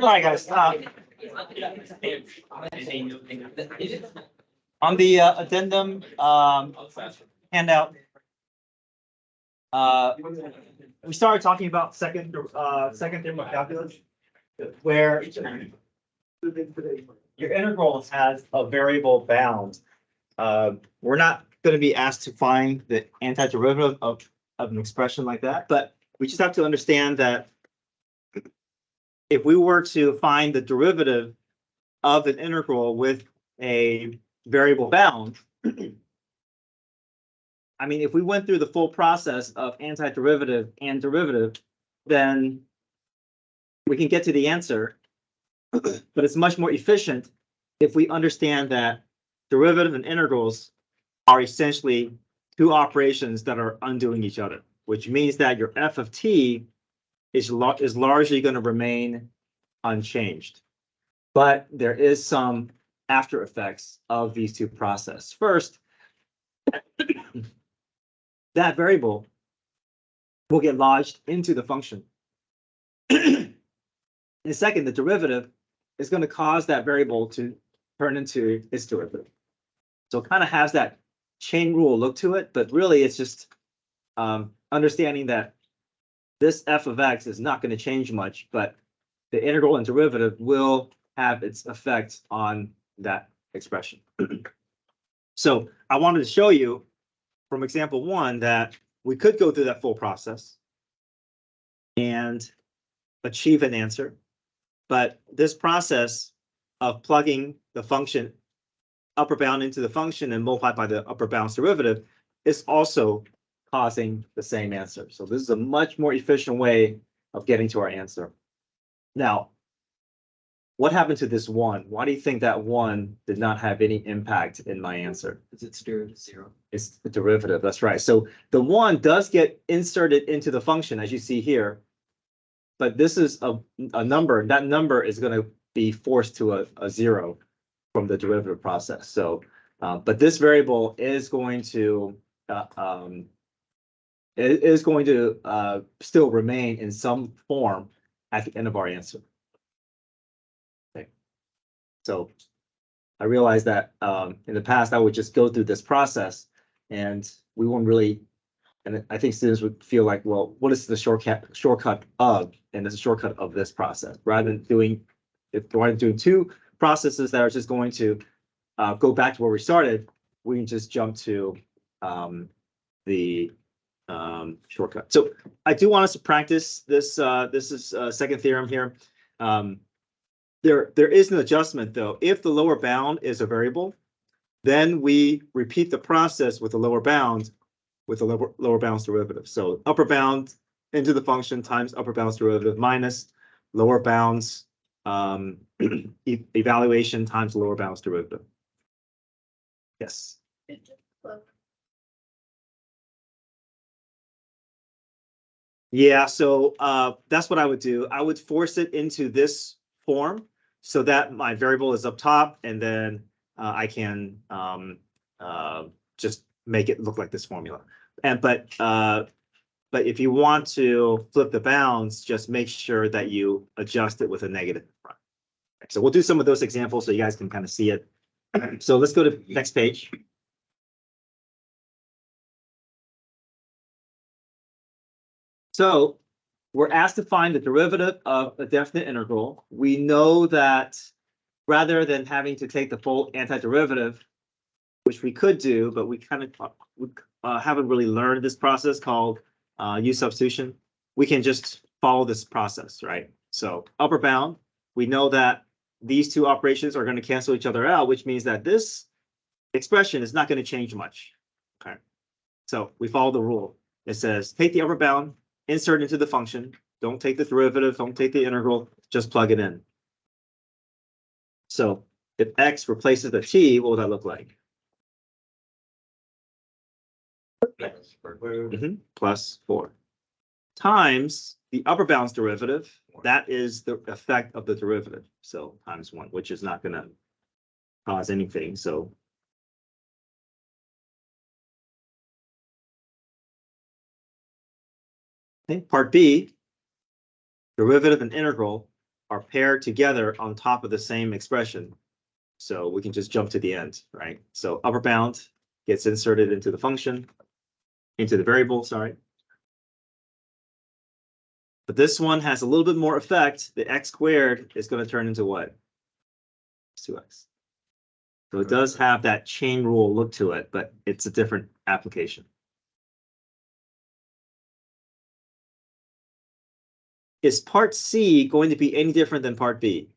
right, guys. On the addendum handout, we started talking about second theorem of calculus, where your integral has a variable bound. We're not going to be asked to find the antiderivative of an expression like that, but we just have to understand that if we were to find the derivative of an integral with a variable bound, I mean, if we went through the full process of antiderivative and derivative, then we can get to the answer, but it's much more efficient if we understand that derivative and integrals are essentially two operations that are undoing each other, which means that your f of t is largely going to remain unchanged. But there is some after effects of these two processes. First, that variable will get lodged into the function. And second, the derivative is going to cause that variable to turn into its derivative. So it kind of has that chain rule look to it, but really it's just understanding that this f of x is not going to change much, but the integral and derivative will have its effect on that expression. So I wanted to show you from example 1 that we could go through that full process and achieve an answer. But this process of plugging the function upper bound into the function and multiplied by the upper bound's derivative is also causing the same answer. So this is a much more efficient way of getting to our answer. Now, what happened to this 1? Why do you think that 1 did not have any impact in my answer? Because it's derivative 0. It's the derivative, that's right. So the 1 does get inserted into the function, as you see here, but this is a number. That number is going to be forced to a 0 from the derivative process. So, but this variable is going to still remain in some form at the end of our answer. Okay. So I realized that in the past I would just go through this process and we won't really, and I think students would feel like, well, what is the shortcut of, and it's a shortcut of this process, rather than doing two processes that are just going to go back to where we started. We can just jump to the shortcut. So I do want us to practice this. This is second theorem here. There is an adjustment though. If the lower bound is a variable, then we repeat the process with the lower bound with the lower bound's derivative. So upper bound into the function times upper bound's derivative minus lower bound's evaluation times lower bound's derivative. Yes. Yeah, so that's what I would do. I would force it into this form so that my variable is up top, and then I can just make it look like this formula. And but if you want to flip the bounds, just make sure that you adjust it with a negative in front. So we'll do some of those examples so you guys can kind of see it. So let's go to the next page. So we're asked to find the derivative of a definite integral. We know that rather than having to take the full antiderivative, which we could do, but we kind of haven't really learned this process called U substitution, we can just follow this process, right? So upper bound, we know that these two operations are going to cancel each other out, which means that this expression is not going to change much. Okay, so we follow the rule. It says take the upper bound, insert into the function. Don't take the derivative, don't take the integral, just plug it in. So if x replaces the t, what would that look like? Plus 4 times the upper bound's derivative. That is the effect of the derivative. So times 1, which is not going to cause anything. So Okay, part B, derivative and integral are paired together on top of the same expression. So we can just jump to the end, right? So upper bound gets inserted into the function, into the variable, sorry. But this one has a little bit more effect. The x squared is going to turn into what? It's 2x. So it does have that chain rule look to it, but it's a different application. Is part C going to be any different than part B?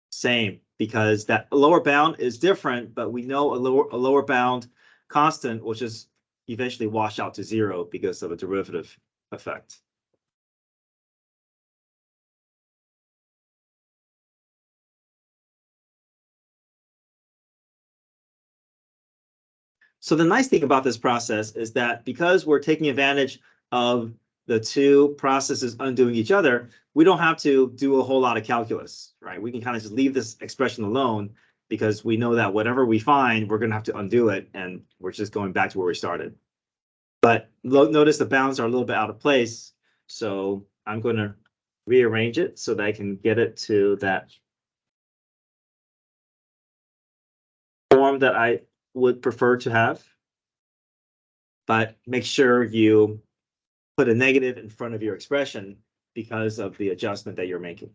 Same, because that lower bound is different, but we know a lower bound constant will just eventually wash out to 0 because of a derivative effect. So the nice thing about this process is that because we're taking advantage of the two processes undoing each other, we don't have to do a whole lot of calculus, right? We can kind of just leave this expression alone because we know that whatever we find, we're going to have to undo it, and we're just going back to where we started. But notice the bounds are a little bit out of place, so I'm going to rearrange it so that I can get it to that form that I would prefer to have. But make sure you put a negative in front of your expression because of the adjustment that you're making.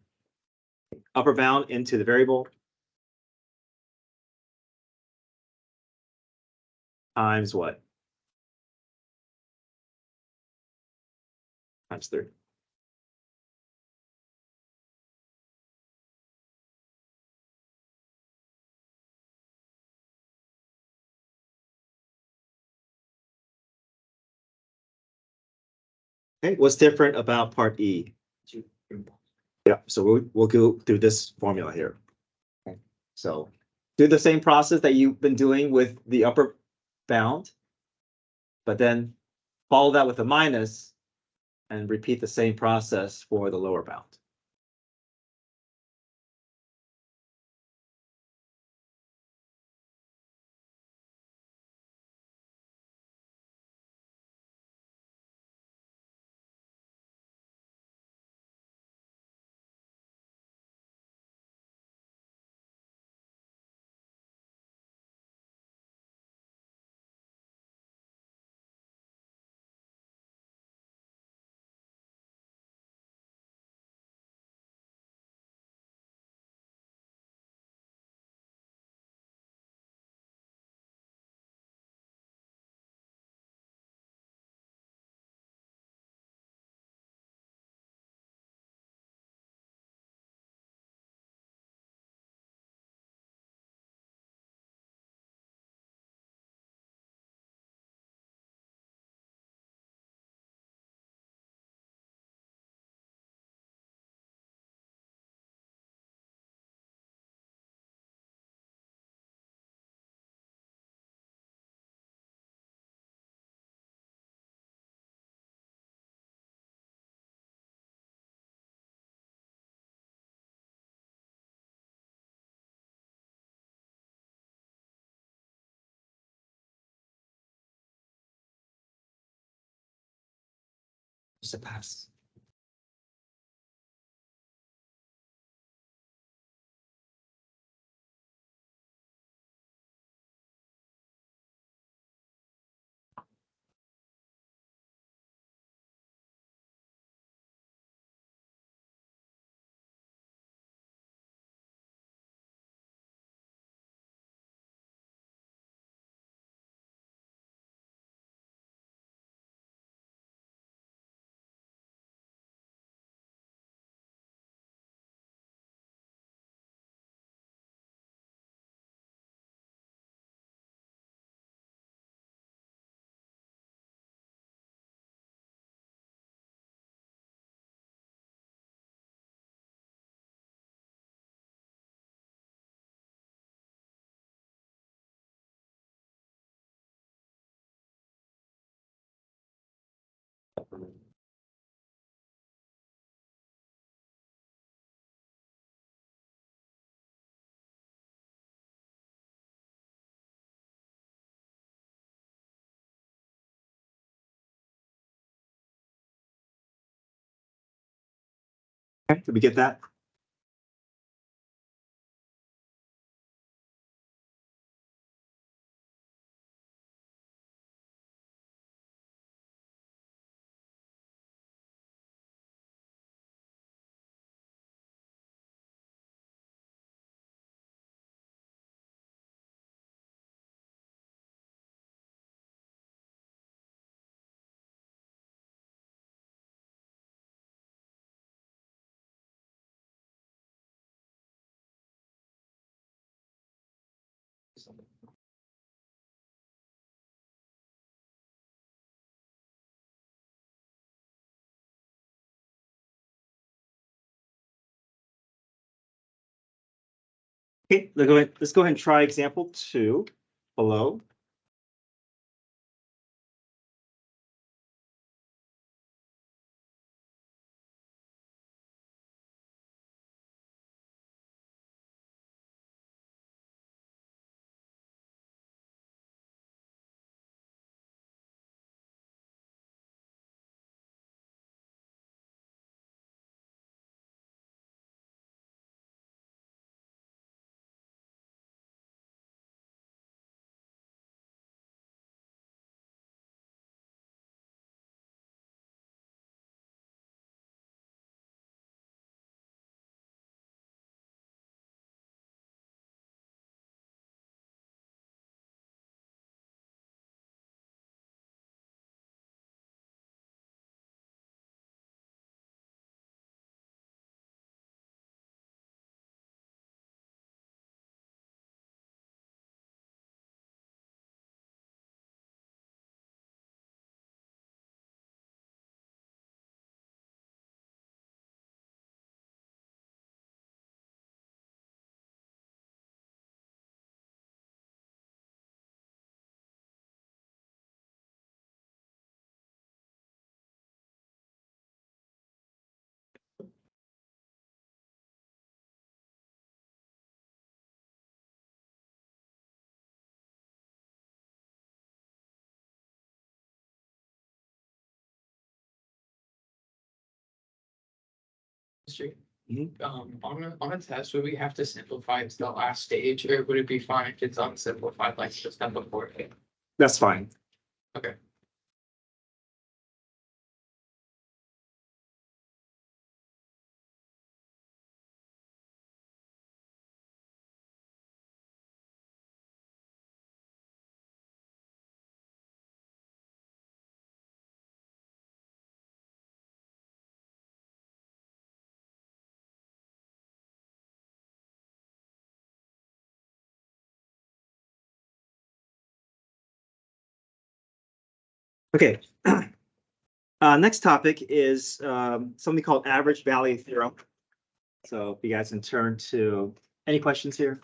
Upper bound into the variable times what? Times 3. Okay, what's different about part E? Yeah, so we'll go through this formula here. Okay. So do the same process that you've been doing with the upper bound, but then follow that with a minus and repeat the same process for the lower bound. Just a pass. Okay, did we get that? Okay, let's go ahead and try example 2 below. On a test, would we have to simplify it to the last stage, or would it be fine if it's unsimplified like the step before? That's fine. Okay. Okay. Next topic is something called average value theorem. So if you guys can turn to any questions here?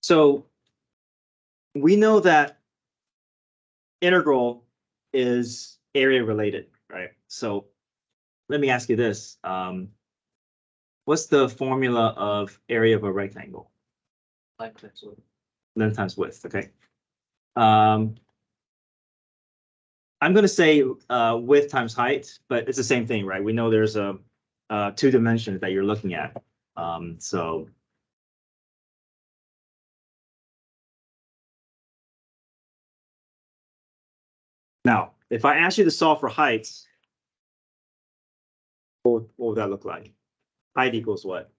So we know that integral is area related, right? So let me ask you this. What's the formula of area of a rectangle? Length times width, okay. I'm going to say width times height, but it's the same thing, right? We know there's a two dimensions that you're looking at. So now, if I ask you to solve for heights, what would that look like? Height equals what?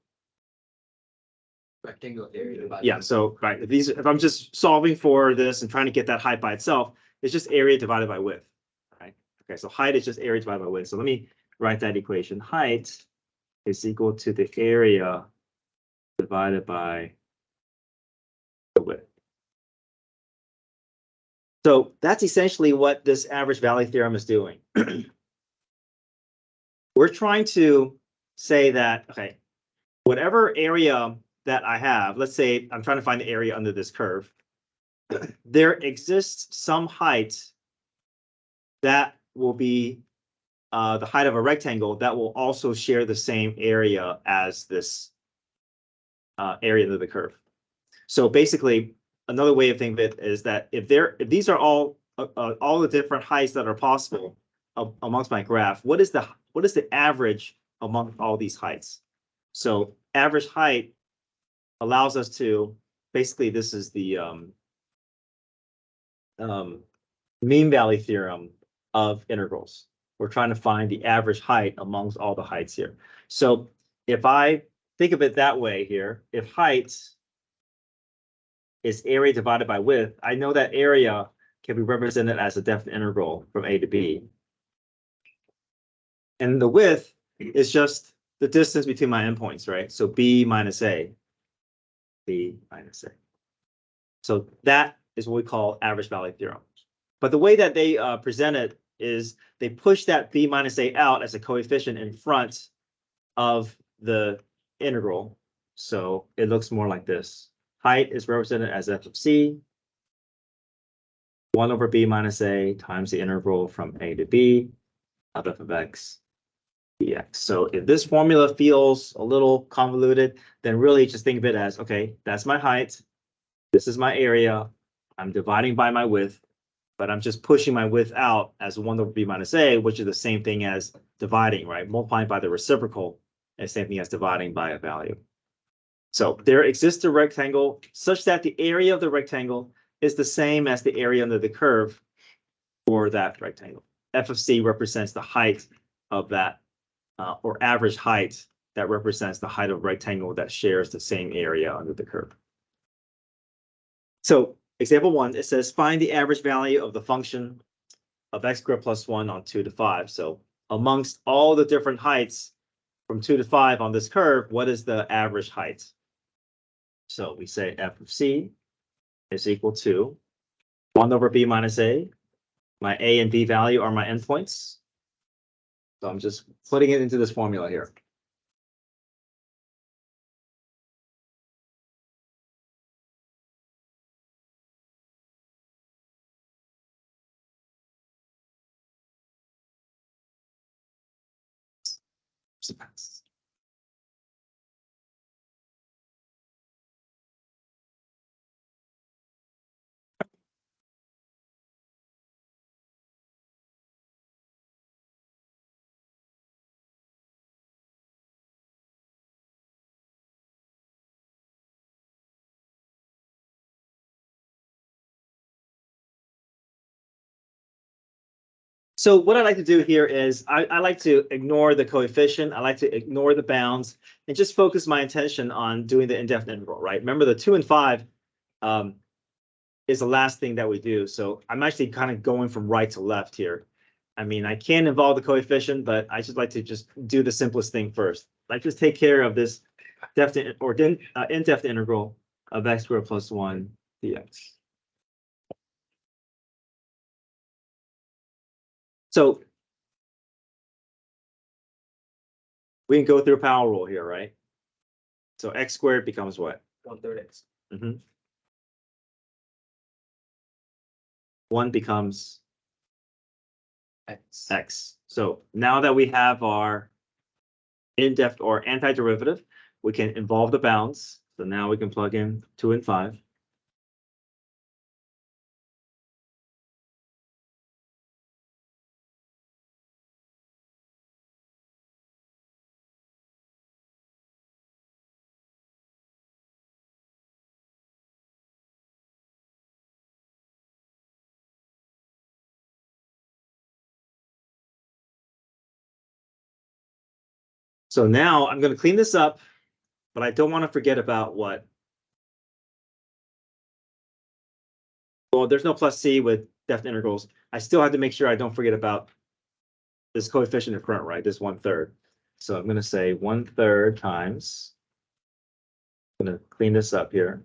Rectangle area divided. Yeah, so right, if I'm just solving for this and trying to get that height by itself, it's just area divided by width, right? Okay, so height is just area divided by width. So let me write that equation. Height is equal to the area divided by the width. So that's essentially what this average value theorem is doing. We're trying to say that, okay, whatever area that I have, let's say I'm trying to find the area under this curve, there exists some height that will be the height of a rectangle that will also share the same area as this area under the curve. So basically, another way of thinking of it is that if these are all the different heights that are possible amongst my graph, what is the average among all these heights? So average height allows us to basically, this is the mean value theorem of integrals. We're trying to find the average height amongst all the heights here. So if I think of it that way here, if height is area divided by width, I know that area can be represented as a definite integral from A to B. And the width is just the distance between my endpoints, right? So B minus A, B minus A. So that is what we call average value theorem. But the way that they present it is they push that B minus A out as a coefficient in front of the integral. So it looks more like this. Height is represented as f of c, 1 over b minus a times the integral from a to b of f of x dx. So if this formula feels a little convoluted, then really just think of it as, okay, that's my height. This is my area. I'm dividing by my width, but I'm just pushing my width out as 1 over b minus a, which is the same thing as dividing, right? Multiplying by the reciprocal is the same thing as dividing by a value. So there exists a rectangle such that the area of the rectangle is the same as the area under the curve for that rectangle. F of c represents the height of that, or average height that represents the height of a rectangle that shares the same area under the curve. So example 1, it says find the average value of the function of x squared plus 1 on 2 to 5. So amongst all the different heights from 2 to 5 on this curve, what is the average height? So we say f of c is equal to 1 over b minus a. My a and b value are my endpoints. So I'm just putting it into this formula here. So what I like to do here is I like to ignore the coefficient. I like to ignore the bounds and just focus my attention on doing the indefinite integral, right? Remember the 2 and 5 is the last thing that we do. So I'm actually kind of going from right to left here. I mean, I can involve the coefficient, but I just like to just do the simplest thing first. Like just take care of this definite or indefinite integral of x squared plus 1 dx. So we can go through a power rule here, right? So x squared becomes what? 1/3 x. 1 becomes X. x. So now that we have our indefinite or antiderivative, we can involve the bounds. So now we can plug in 2 and 5. So now I'm going to clean this up, but I don't want to forget about what. Well, there's no plus c with definite integrals. I still have to make sure I don't forget about this coefficient in front, right? This 1/3. So I'm going to say 1/3 times. I'm going to clean this up here.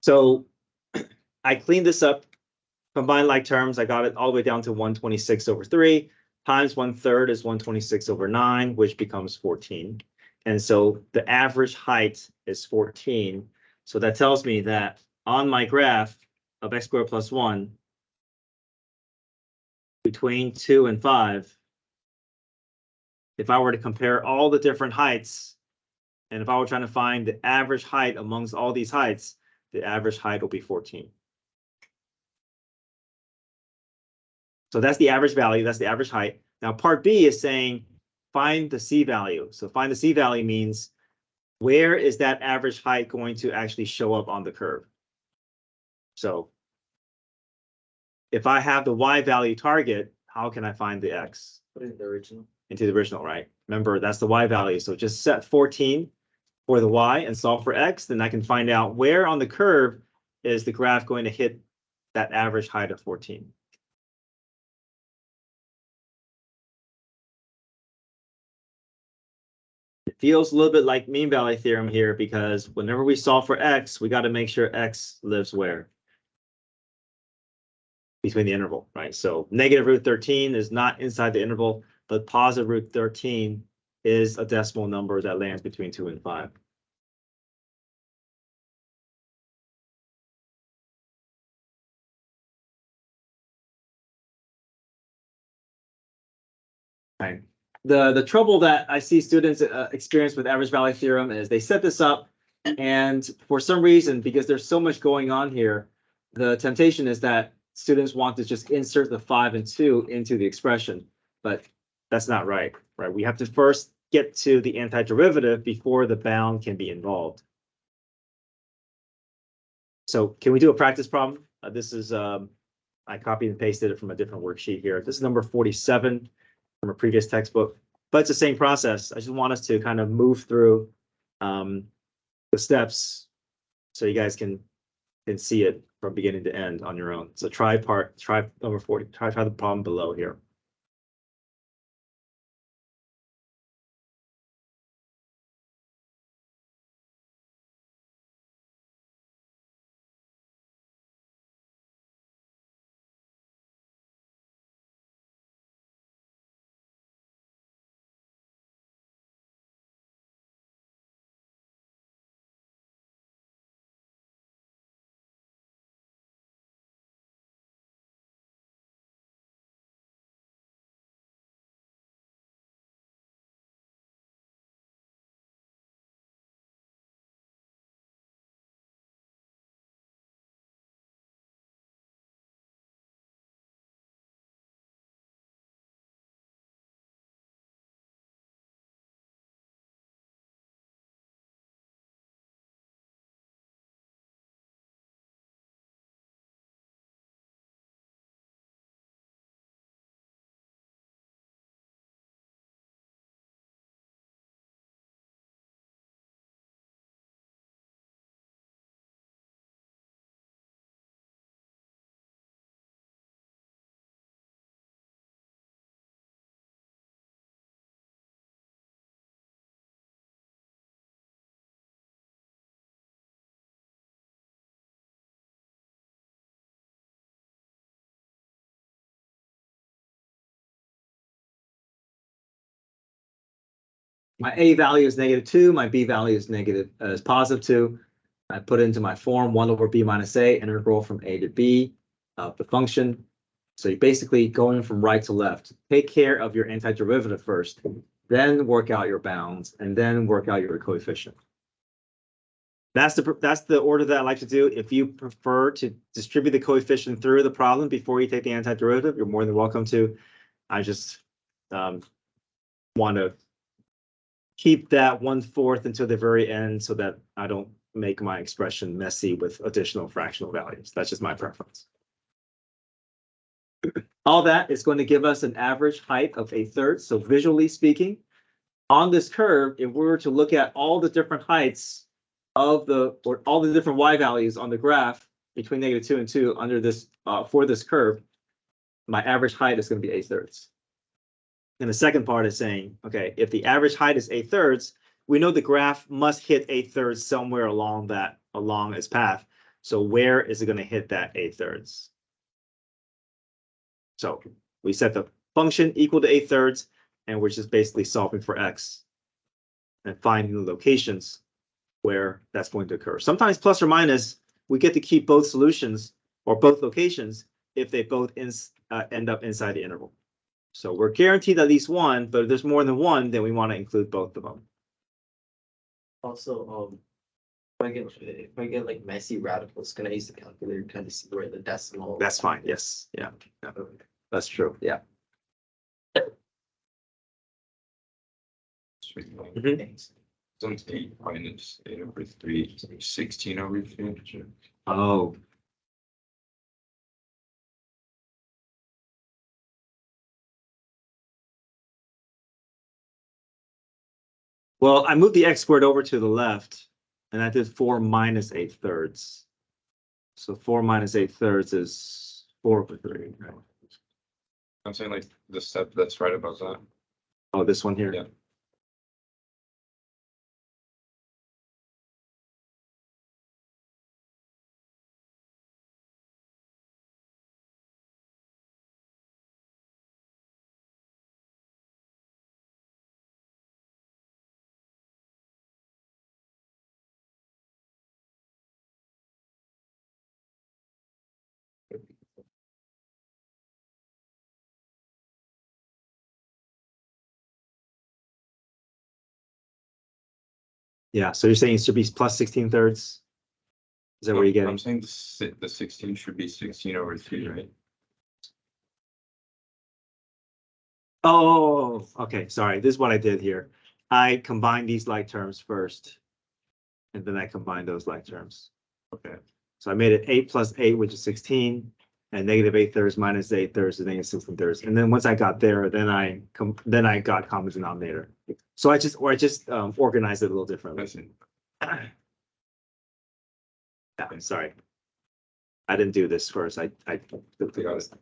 So I cleaned this up, combined like terms. I got it all the way down to 126/3 times 1/3 is 126/9, which becomes 14. And so the average height is 14. So that tells me that on my graph of x squared plus 1, between 2 and 5, if I were to compare all the different heights, and if I were trying to find the average height amongst all these heights, the average height will be 14. So that's the average value, that's the average height. Now part B is saying find the C value. So find the C value means where is that average height going to actually show up on the curve? So if I have the Y value target, how can I find the X? Put it in the original. Into the original, right? Remember, that's the Y value. So just set 14 for the Y and solve for X, then I can find out where on the curve is the graph going to hit that average height of 14. It feels a little bit like mean value theorem here because whenever we solve for X, we got to make sure X lives where? Between the interval, right? So negative root 13 is not inside the interval, but positive root 13 is a decimal number that lands between 2 and 5. Right. The trouble that I see students experience with average value theorem is they set this up, and for some reason, because there's so much going on here, the temptation is that students want to just insert the 5 and 2 into the expression, but that's not right, right? We have to first get to the antiderivative before the bound can be involved. So can we do a practice problem? This is, I copied and pasted it from a different worksheet here. This is number 47 from a previous textbook, but it's the same process. I just want us to kind of move through the steps so you guys can see it from beginning to end on your own. So try number 40, try the problem below here. My A value is -2, my B value is positive 2. I put it into my form 1 over B minus A, integral from A to B of the function. So you're basically going from right to left. Take care of your antiderivative first, then work out your bounds, and then work out your coefficient. That's the order that I like to do. If you prefer to distribute the coefficient through the problem before you take the antiderivative, you're more than welcome to. I just want to keep that 1/4 until the very end so that I don't make my expression messy with additional fractional values. That's just my preference. All that is going to give us an average height of 1/3. So visually speaking, on this curve, if we were to look at all the different heights of all the different Y values on the graph between -2 and 2 under this for this curve, my average height is going to be 1/3. And the second part is saying, okay, if the average height is 1/3, we know the graph must hit 1/3 somewhere along its path. So where is it going to hit that 8/3? So we set the function equal to 8/3, and we're just basically solving for x and finding the locations where that's going to occur. Sometimes plus or minus, we get to keep both solutions or both locations if they both end up inside the interval. So we're guaranteed at least one, but if there's more than one, then we want to include both of them. Also, if I get like messy radicals, can I use the calculator to kind of see where the decimal? That's fine. Yes. Yeah. That's true. Yeah. Mhm. Since 8 minus 8/3, 16/3. Oh. Well, I moved the x squared over to the left, and I did 4 minus 8/3. So 4 minus 8/3 is 4/3. Right? I'm saying like the step that's right above that. Oh, this one here. Yeah. Yeah. So you're saying it should be plus 16/3? Is that where you're getting? I'm saying the 16 should be 16/3, right? Oh, okay. Sorry. This is what I did here. I combined these like terms first, and then I combined those like terms. Okay. So I made it 8 plus 8, which is 16, and negative 8/3 minus 8/3 is negative 16/3. And then once I got there, then I got common denominator. So I just organized it a little differently. Yeah, sorry. I didn't do this first. I Got it.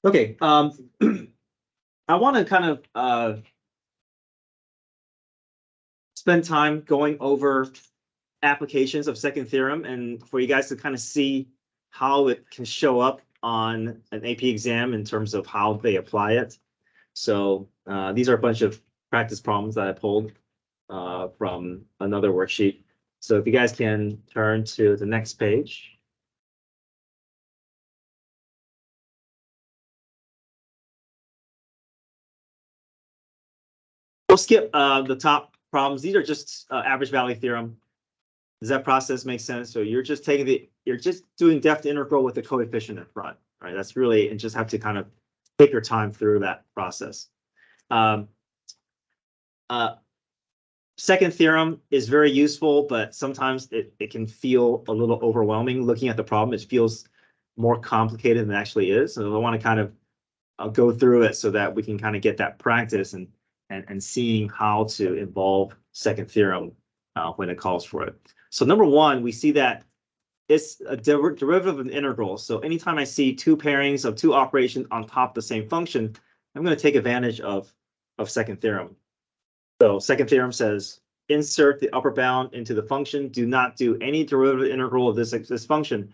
Okay, I want to kind of spend time going over applications of second theorem and for you guys to kind of see how it can show up on an AP exam in terms of how they apply it. So these are a bunch of practice problems that I pulled from another worksheet. So if you guys can turn to the next page. We'll skip the top problems. These are just average value theorem. Does that process make sense? So you're just doing depth integral with the coefficient in front, right? That's really, and just have to kind of take your time through that process. Second theorem is very useful, but sometimes it can feel a little overwhelming looking at the problem. It feels more complicated than it actually is. So I want to kind of go through it so that we can kind of get that practice and seeing how to involve second theorem when it calls for it. So number one, we see that it's a derivative of an integral. So anytime I see two pairings of two operations on top of the same function, I'm going to take advantage of second theorem. So second theorem says, insert the upper bound into the function. Do not do any derivative integral of this function.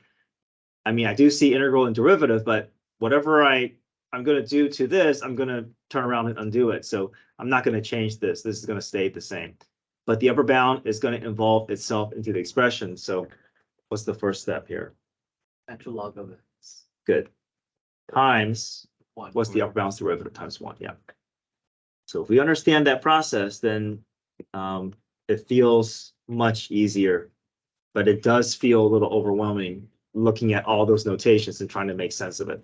I mean, I do see integral and derivative, but whatever I'm going to do to this, I'm going to turn around and undo it. So I'm not going to change this. This is going to stay the same. But the upper bound is going to involve itself into the expression. So what's the first step here? Natural log of x. Good. Times, One. what's the upper bound's derivative? Times 1, yeah. So if we understand that process, then it feels much easier, but it does feel a little overwhelming looking at all those notations and trying to make sense of it.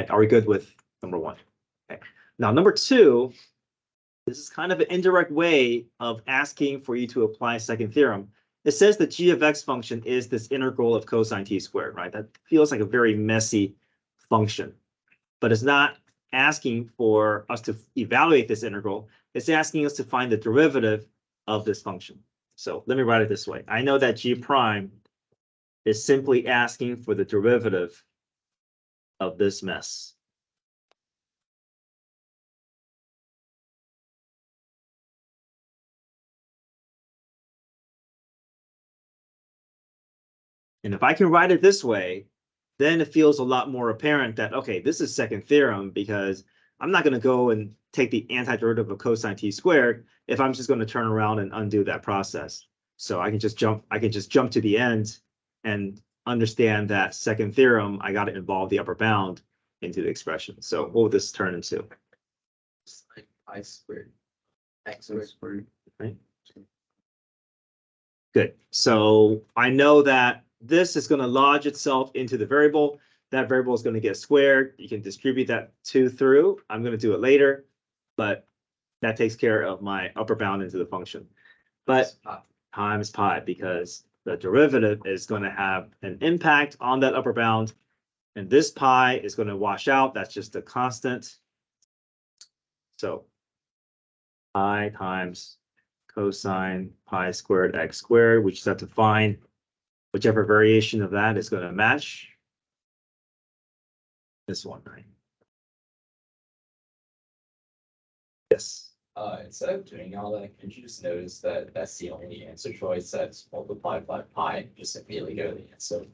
Are we good with number one? Okay. Now, number two, this is kind of an indirect way of asking for you to apply second theorem. It says the g of x function is this integral of cosine t squared, right? That feels like a very messy function, but it's not asking for us to evaluate this integral. It's asking us to find the derivative of this function. So let me write it this way. I know that g prime is simply asking for the derivative of this mess. And if I can write it this way, then it feels a lot more apparent that, okay, this is second theorem because I'm not going to go and take the antiderivative of cosine t squared if I'm just going to turn around and undo that process. So I can just jump to the end and understand that second theorem, I got to involve the upper bound into the expression. So what would this turn into? It's like pi squared, x squared. Right? Good. So I know that this is going to lodge itself into the variable. That variable is going to get squared. You can distribute that 2 through. I'm going to do it later, but that takes care of my upper bound into the function. But times pi, because the derivative is going to have an impact on that upper bound. And this pi is going to wash out. That's just a constant. So pi times cosine pi squared x squared, we just have to find whichever variation of that is going to match this one, right? Yes. Instead of doing all that, could you just notice that that's the only answer choice that's multiplied by pi? Just immediately go to the answer.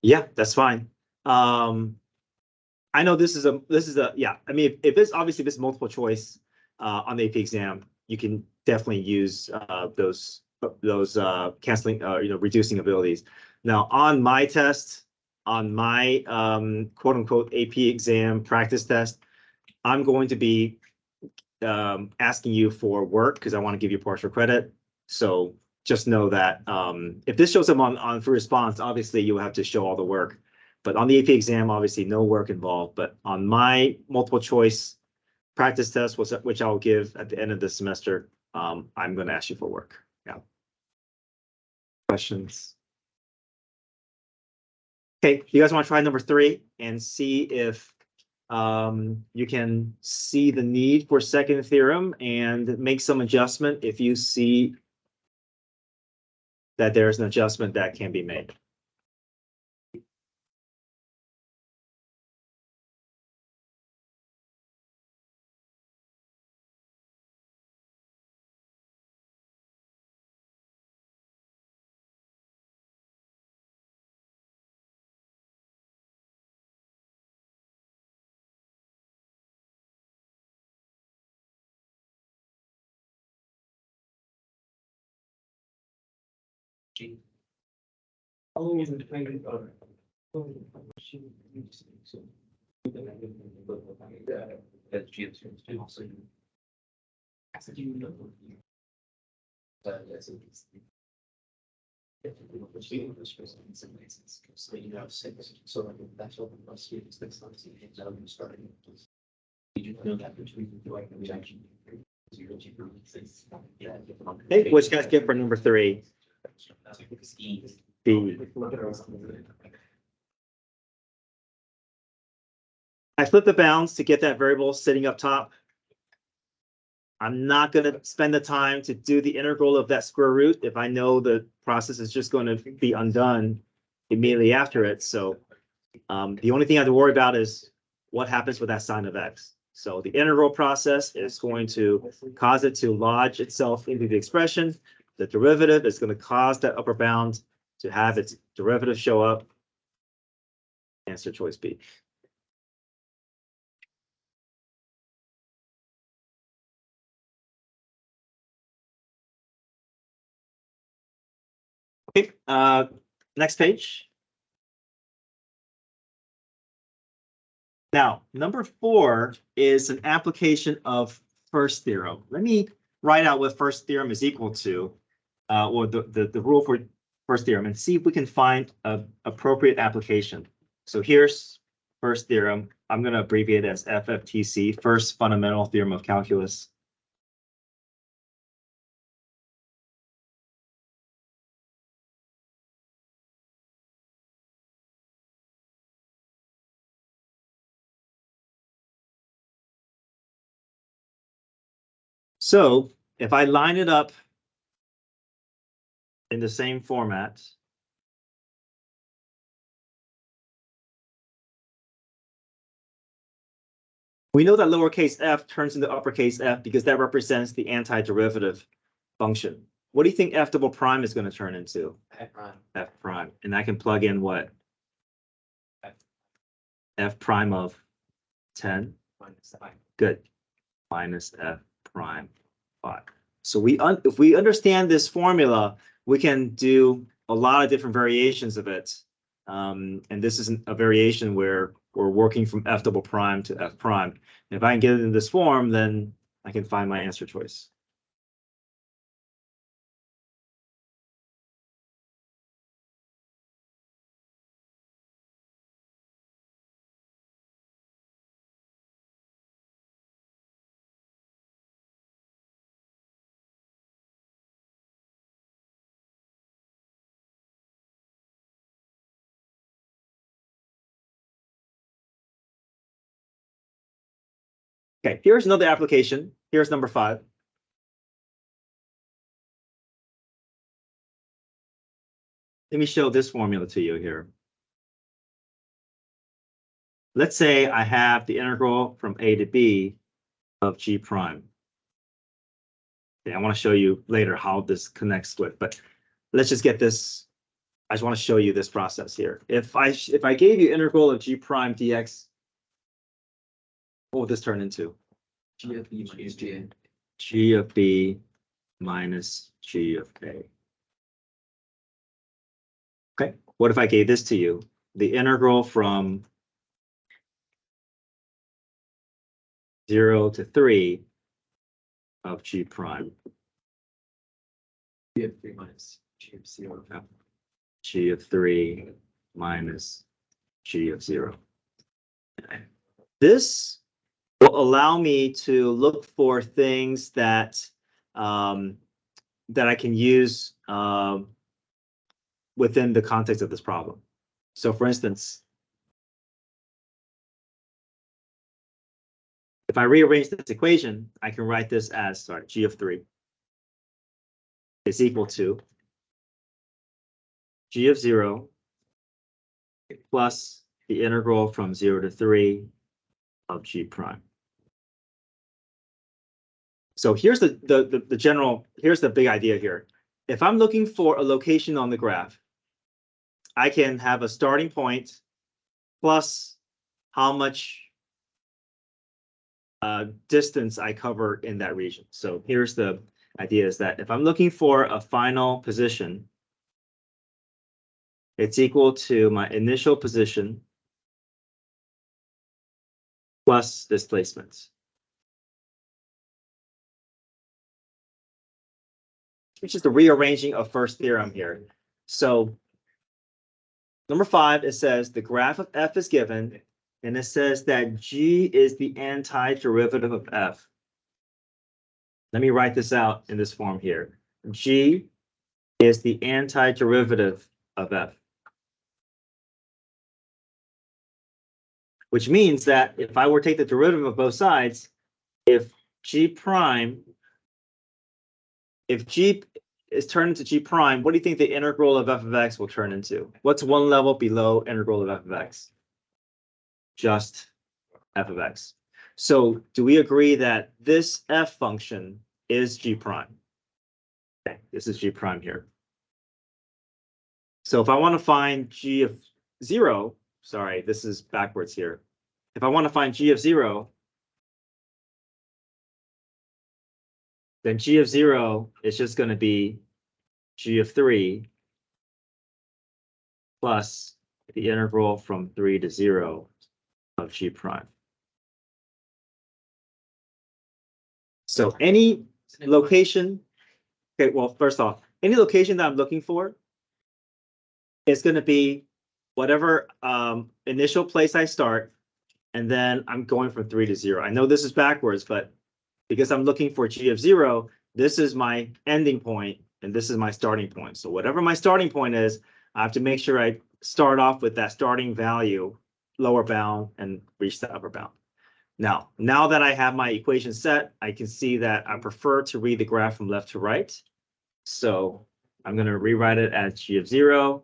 Yeah, that's fine. I know this is a yeah. I mean, if it's obviously if it's multiple choice on the AP exam, you can definitely use those canceling reducing abilities. Now on my test, on my quote unquote AP exam practice test, I'm going to be asking you for work because I want to give you partial credit. So just know that if this shows up on for response, obviously you have to show all the work. But on the AP exam, obviously no work involved. But on my multiple choice practice test, which I'll give at the end of the semester, I'm going to ask you for work. Yeah. Questions? Okay, you guys want to try number 3 and see if you can see the need for second theorem and make some adjustment if you see that there's an adjustment that can be made. Hey, what you guys get for number 3? B. I flip the bounds to get that variable sitting up top. I'm not going to spend the time to do the integral of that square root if I know the process is just going to be undone immediately after it. So the only thing I have to worry about is what happens with that sign of x. So the integral process is going to cause it to lodge itself into the expression. The derivative is going to cause that upper bound to have its derivative show up. Answer choice B. Okay, next page. Now, number 4 is an application of first theorem. Let me write out what first theorem is equal to, or the rule for first theorem, and see if we can find an appropriate application. So here's first theorem. I'm going to abbreviate it as FFTC, first fundamental theorem of calculus. So if I line it up in the same format, we know that lowercase f turns into uppercase f because that represents the antiderivative function. what do you think f double prime is going to turn into? Prime. F prime, and I can plug in what? F prime of 10. Minus 5. Good. Minus f prime 5. So if we understand this formula, we can do a lot of different variations of it. And this is a variation where we're working from f double prime to f prime. And if I can get it in this form, then I can find my answer choice. Okay, here's another application. Here's number 5. Let me show this formula to you here. Let's say I have the integral from a to b of g prime. Okay, I want to show you later how this connects with, but let's just get this. I just want to show you this process here. If I gave you integral of g prime dx, what would this turn into? G of B minus G. G of b minus g of a. Okay, what if I gave this to you? The integral from 0 to 3 of g prime. G of 3 minus G of 0. G of 3 minus G of 0. This will allow me to look for things that that I can use within the context of this problem. So for instance, if I rearrange this equation, I can write this as, G of 3 is equal to G of 0 plus the integral from 0 to 3 of G prime. So here's the general, here's the big idea here. If I'm looking for a location on the graph, I can have a starting point plus how much distance I cover in that region. So here's the idea is that if I'm looking for a final position, it's equal to my initial position plus displacement. Which is the rearranging of first theorem here. So number 5, it says the graph of f is given, and it says that g is the antiderivative of f. Let me write this out in this form here. G is the antiderivative of f. Which means that if I were to take the derivative of both sides, if g is turned into g prime, what do you think the integral of f of x will turn into? What's one level below integral of f of x? Just f of x. So do we agree that this f function is g prime? Okay, this is g prime here. So if I want to find g of 0, sorry, this is backwards here. If I want to find g of 0, then g of 0 is just going to be g of 3 plus the integral from 3 to 0 of g prime. So any location, okay, well, first off, any location that I'm looking for is going to be whatever initial place I start, and then I'm going from 3 to 0. I know this is backwards, but because I'm looking for g of 0, this is my ending point, and this is my starting point. So whatever my starting point is, I have to make sure I start off with that starting value, lower bound, and reach the upper bound. Now that I have my equation set, I can see that I prefer to read the graph from left to right. So I'm going to rewrite it as g of 0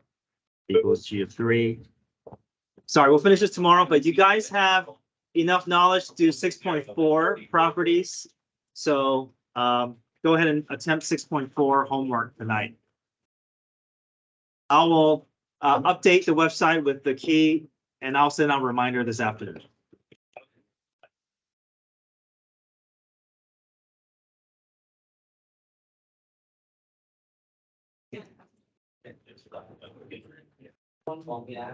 equals g of 3. Sorry, we'll finish this tomorrow, but you guys have enough knowledge to do 6.4 properties. So go ahead and attempt 6.4 homework tonight. I will update the website with the key, and I'll send out a reminder this afternoon. One, yeah.